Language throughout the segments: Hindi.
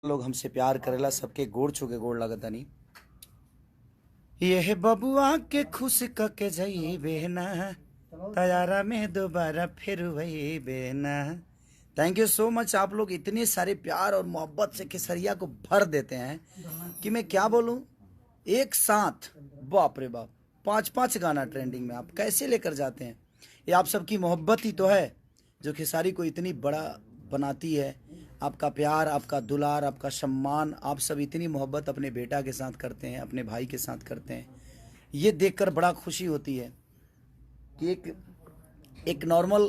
लोग हमसे प्यार करेला सबके गोड़ छुके गोड़ लगतनी। ये बबुआ के खुश कके जई बेना तैयारा में दोबारा फिर वही बेना। Thank you so much. आप लोग इतने सारे प्यार और मोहब्बत से केसरिया को भर देते हैं कि मैं क्या बोलूं। एक साथ बाप रे बाप 5-5 गाना ट्रेंडिंग में आप कैसे लेकर जाते हैं। ये आप सबकी मोहब्बत ही तो है जो खेसारी को इतनी बड़ा बनाती है। आपका प्यार, आपका दुलार, आपका सम्मान, आप सब इतनी मोहब्बत अपने बेटा के साथ करते हैं, अपने भाई के साथ करते हैं। ये देखकर बड़ा खुशी होती है कि एक नॉर्मल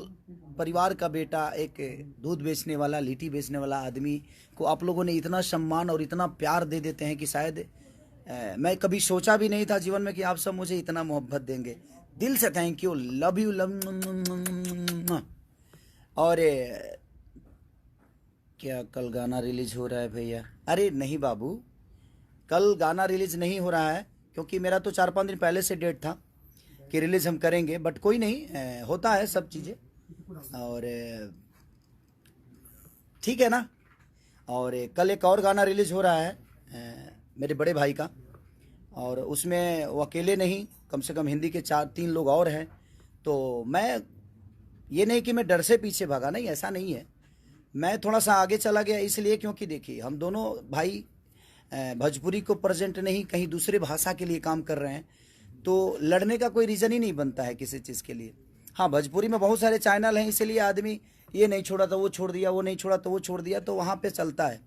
परिवार का बेटा, एक दूध बेचने वाला, लिट्टी बेचने वाला आदमी को आप लोगों ने इतना सम्मान और इतना प्यार दे देते हैं कि शायद मैं कभी सोचा भी नहीं था जीवन में कि आप सब मुझे इतना मोहब्बत देंगे। दिल से thank you, love you, love. और क्या कल गाना रिलीज हो रहा है भैया? अरे नहीं बाबू, कल गाना रिलीज नहीं हो रहा है क्योंकि मेरा तो 4-5 दिन पहले से डेट था कि रिलीज हम करेंगे, बट कोई नहीं, होता है सब चीज़ें और ठीक है ना। और कल एक और गाना रिलीज हो रहा है मेरे बड़े भाई का, और उसमें वो अकेले नहीं, कम से कम हिंदी के 4-3 लोग और हैं। तो मैं ये नहीं कि मैं डर से पीछे भागा, नहीं, ऐसा नहीं है। मैं थोड़ा सा आगे चला गया इसलिए क्योंकि देखिए हम दोनों भाई भोजपुरी को प्रेजेंट नहीं, कहीं दूसरे भाषा के लिए काम कर रहे हैं, तो लड़ने का कोई रीज़न ही नहीं बनता है किसी चीज़ के लिए। हाँ, भोजपुरी में बहुत सारे चैनल हैं, इसलिए आदमी ये नहीं छोड़ा तो वो छोड़ दिया, वो नहीं छोड़ा तो वो छोड़ दिया, तो वहाँ पे चलता है।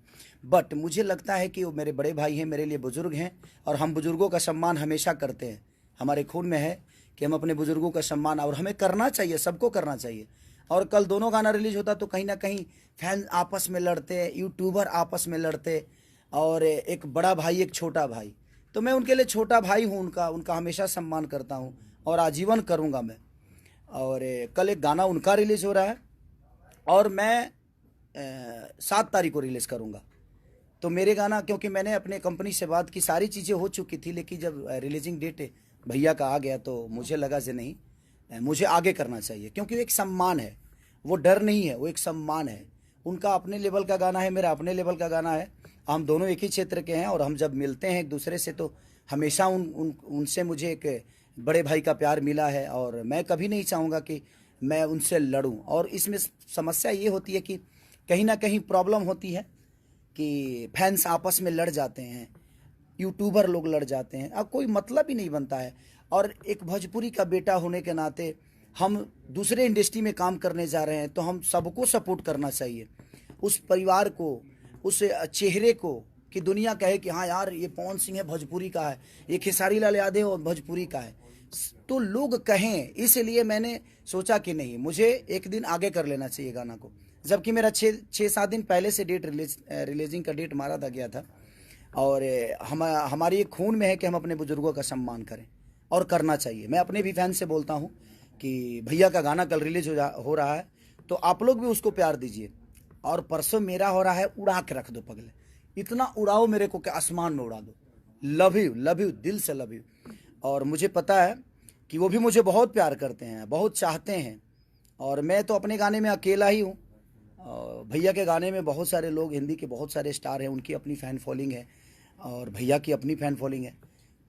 बट मुझे लगता है कि वो मेरे बड़े भाई हैं, मेरे लिए बुज़ुर्ग हैं, और हम बुज़ुर्गों का सम्मान हमेशा करते हैं। हमारे खून में है कि हम अपने बुज़ुर्गों का सम्मान, और हमें करना चाहिए, सबको करना चाहिए। और कल दोनों गाना रिलीज होता तो कहीं ना कहीं फैन आपस में लड़ते, यूट्यूबर आपस में लड़ते, और एक बड़ा भाई एक छोटा भाई, तो मैं उनके लिए छोटा भाई हूँ, उनका हमेशा सम्मान करता हूँ और आजीवन करूँगा मैं। और कल एक गाना उनका रिलीज़ हो रहा है और मैं 7 तारीख को रिलीज़ करूँगा। तो मेरे गाना, क्योंकि मैंने अपने कंपनी से बात की, सारी चीज़ें हो चुकी थी, लेकिन जब रिलीजिंग डेट भैया का आ गया तो मुझे लगा कि नहीं, मुझे आगे करना चाहिए, क्योंकि वो एक सम्मान है, वो डर नहीं है, वो एक सम्मान है। उनका अपने लेवल का गाना है, मेरा अपने लेवल का गाना है, हम दोनों एक ही क्षेत्र के हैं, और हम जब मिलते हैं एक दूसरे से तो हमेशा उनसे मुझे एक बड़े भाई का प्यार मिला है, और मैं कभी नहीं चाहूँगा कि मैं उनसे लड़ूं। और इसमें समस्या ये होती है कि कहीं ना कहीं प्रॉब्लम होती है कि फैंस आपस में लड़ जाते हैं, यूट्यूबर लोग लड़ जाते हैं, अब कोई मतलब ही नहीं बनता है। और एक भोजपुरी का बेटा होने के नाते हम दूसरे इंडस्ट्री में काम करने जा रहे हैं, तो हम सबको सपोर्ट करना चाहिए, उस परिवार को, उस चेहरे को, कि दुनिया कहे कि हाँ यार ये पवन सिंह है भोजपुरी का है, ये खेसारी लाल यादव और भोजपुरी का है, तो लोग कहें। इसलिए मैंने सोचा कि नहीं, मुझे एक दिन आगे कर लेना चाहिए गाना को, जबकि मेरा 6-7 दिन पहले से रिलीजिंग का डेट मारा था गया था। और हमारी एक खून में है कि हम अपने बुजुर्गों का सम्मान करें, और करना चाहिए। मैं अपने भी फैन से बोलता हूँ कि भैया का गाना कल रिलीज हो रहा है, तो आप लोग भी उसको प्यार दीजिए। और परसों मेरा हो रहा है, उड़ा के रख दो पगले, इतना उड़ाओ मेरे को कि आसमान में उड़ा दो। लव यू, दिल से लव यू। और मुझे पता है कि वो भी मुझे बहुत प्यार करते हैं, बहुत चाहते हैं, और मैं तो अपने गाने में अकेला ही हूँ। भैया के गाने में बहुत सारे लोग, हिंदी के बहुत सारे स्टार हैं, उनकी अपनी फ़ैन फॉलोइंग है, और भैया की अपनी फ़ैन फॉलोइंग है।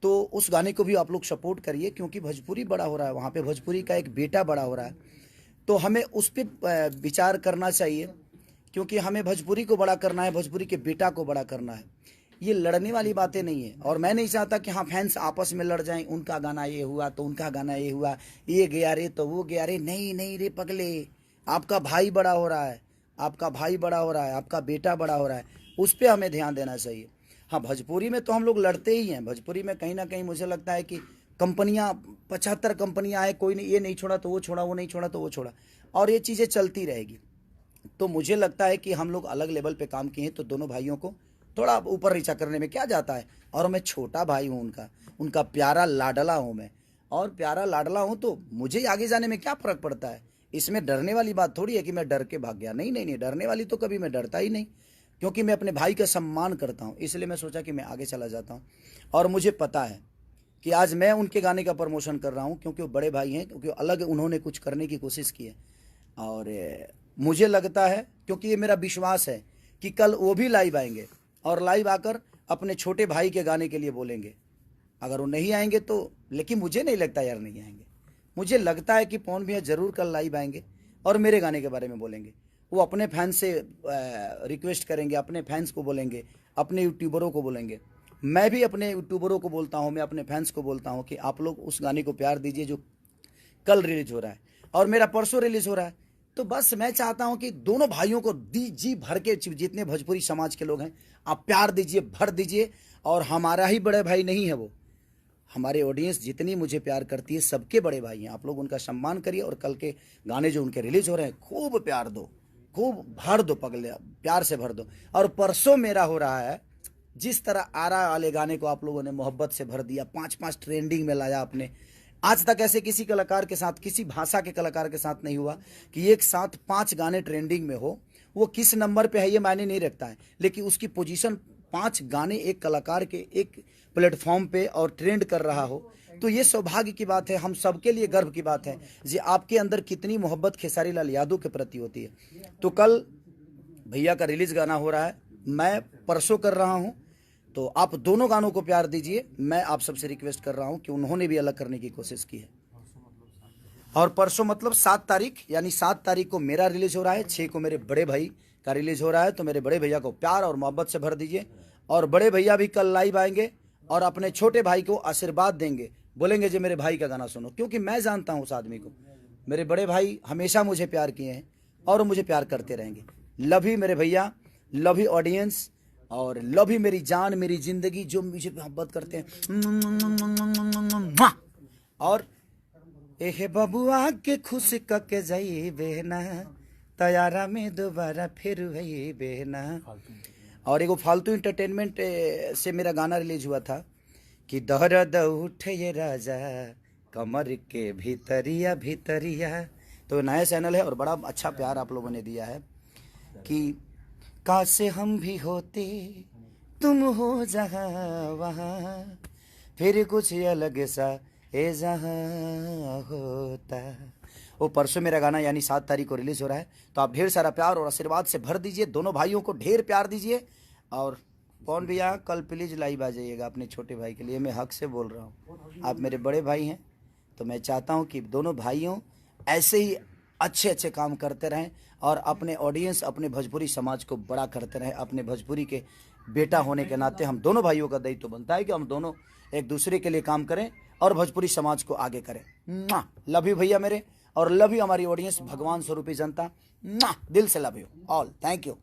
तो उस गाने को भी आप लोग सपोर्ट करिए, क्योंकि भोजपुरी बड़ा हो रहा है, वहाँ पे भोजपुरी का एक बेटा बड़ा हो रहा है, तो हमें उस पर विचार करना चाहिए, क्योंकि हमें भोजपुरी को बड़ा करना है, भोजपुरी के बेटा को बड़ा करना है। ये लड़ने वाली बातें नहीं है, और मैं नहीं चाहता कि हाँ फैंस आपस में लड़ जाएं, उनका गाना ये हुआ तो उनका गाना ये हुआ, ये गया रे तो वो गया रे। नहीं नहीं रे पगले, आपका भाई बड़ा हो रहा है, आपका भाई बड़ा हो रहा है, आपका बेटा बड़ा हो रहा है, उस पर हमें ध्यान देना चाहिए। हाँ, भोजपुरी में तो हम लोग लड़ते ही हैं, भोजपुरी में कहीं ना कहीं मुझे लगता है कि कंपनियाँ, 75 कंपनियाँ आए, कोई नहीं, ये नहीं छोड़ा तो वो छोड़ा, वो नहीं छोड़ा तो वो छोड़ा, और ये चीज़ें चलती रहेगी। तो मुझे लगता है कि हम लोग अलग लेवल पे काम किए हैं, तो दोनों भाइयों को थोड़ा ऊपर नीचा करने में क्या जाता है। और मैं छोटा भाई हूँ उनका प्यारा लाडला हूँ मैं, और प्यारा लाडला हूँ, तो मुझे आगे जाने में क्या फ़र्क पड़ता है। इसमें डरने वाली बात थोड़ी है कि मैं डर के भाग गया, नहीं नहीं नहीं, डरने वाली तो कभी मैं डरता ही नहीं, क्योंकि मैं अपने भाई का सम्मान करता हूँ। इसलिए मैं सोचा कि मैं आगे चला जाता हूँ, और मुझे पता है कि आज मैं उनके गाने का प्रमोशन कर रहा हूँ, क्योंकि वो बड़े भाई हैं, क्योंकि अलग उन्होंने कुछ करने की कोशिश की है। और मुझे लगता है, क्योंकि ये मेरा विश्वास है कि कल वो भी लाइव आएंगे, और लाइव आकर अपने छोटे भाई के गाने के लिए बोलेंगे। अगर वो नहीं आएंगे तो, लेकिन मुझे नहीं लगता यार नहीं आएंगे। मुझे लगता है कि पवन भैया ज़रूर कल लाइव आएंगे और मेरे गाने के बारे में बोलेंगे। वो अपने फैंस से रिक्वेस्ट करेंगे, अपने फैंस को बोलेंगे, अपने यूट्यूबरों को बोलेंगे। मैं भी अपने यूट्यूबरों को बोलता हूँ, मैं अपने फैंस को बोलता हूँ कि आप लोग उस गाने को प्यार दीजिए जो कल रिलीज हो रहा है और मेरा परसों रिलीज हो रहा है। तो बस मैं चाहता हूँ कि दोनों भाइयों को जी भर के, जितने भोजपुरी समाज के लोग हैं, आप प्यार दीजिए, भर दीजिए। और हमारा ही बड़े भाई नहीं है वो, हमारे ऑडियंस जितनी मुझे प्यार करती है सबके बड़े भाई हैं। आप लोग उनका सम्मान करिए और कल के गाने जो उनके रिलीज हो रहे हैं खूब प्यार दो, खूब भर दो, पगले प्यार से भर दो। और परसों मेरा हो रहा है, जिस तरह आरा वाले गाने को आप लोगों ने मोहब्बत से भर दिया, 5-5 ट्रेंडिंग में लाया आपने। आज तक ऐसे किसी कलाकार के साथ, किसी भाषा के कलाकार के साथ नहीं हुआ कि एक साथ 5 गाने ट्रेंडिंग में हो। वो किस नंबर पे है ये मायने नहीं रखता है, लेकिन उसकी पोजीशन 5 गाने एक कलाकार के एक प्लेटफॉर्म पे और ट्रेंड कर रहा हो, तो ये सौभाग्य की बात है, हम सबके लिए गर्व की बात है जी। आपके अंदर कितनी मोहब्बत खेसारी लाल यादव के प्रति होती है। तो कल भैया का रिलीज गाना हो रहा है, मैं परसों कर रहा हूँ, तो आप दोनों गानों को प्यार दीजिए। मैं आप सबसे रिक्वेस्ट कर रहा हूँ कि उन्होंने भी अलग करने की कोशिश की है। और परसों मतलब 7 तारीख, यानी 7 तारीख को मेरा रिलीज हो रहा है, 6 को मेरे बड़े भाई का रिलीज हो रहा है। तो मेरे बड़े भैया को प्यार और मोहब्बत से भर दीजिए। और बड़े भैया भी कल लाइव आएंगे और अपने छोटे भाई को आशीर्वाद देंगे, बोलेंगे जो मेरे भाई का गाना सुनो, क्योंकि मैं जानता हूँ उस आदमी को। मेरे बड़े भाई हमेशा मुझे प्यार किए हैं और मुझे प्यार करते रहेंगे। लव यू मेरे भैया, लव यू ऑडियंस, और लव यू मेरी जान, मेरी जिंदगी, जो मुझे मोहब्बत करते हैं। और एहे बबुआ के खुश कके जाई बेना, तैयारा में दोबारा फिर वही बेना। और एगो फालतू इंटरटेनमेंट से मेरा गाना रिलीज हुआ था कि दर्द उठे ये राजा कमर के भीतरिया भीतरिया। तो नया चैनल है और बड़ा अच्छा प्यार आप लोगों ने दिया है कि काश हम भी होते तुम हो जहाँ वहाँ, फिर कुछ अलग सा ए जहाँ होता। वो परसों मेरा गाना यानी 7 तारीख को रिलीज हो रहा है। तो आप ढेर सारा प्यार और आशीर्वाद से भर दीजिए, दोनों भाइयों को ढेर प्यार दीजिए। और पवन भैया कल प्लीज़ लाइव आ जाइएगा अपने छोटे भाई के लिए, मैं हक से बोल रहा हूँ। आप मेरे बड़े भाई हैं, तो मैं चाहता हूँ कि दोनों भाइयों ऐसे ही अच्छे अच्छे काम करते रहें और अपने ऑडियंस, अपने भोजपुरी समाज को बड़ा करते रहें। अपने भोजपुरी के बेटा होने के नाते हम दोनों भाइयों का दायित्व बनता है कि हम दोनों एक दूसरे के लिए काम करें और भोजपुरी समाज को आगे करें। लव यू भैया मेरे, और लव यू हमारी ऑडियंस, भगवान स्वरूपी जनता। दिल से love you all, thank you.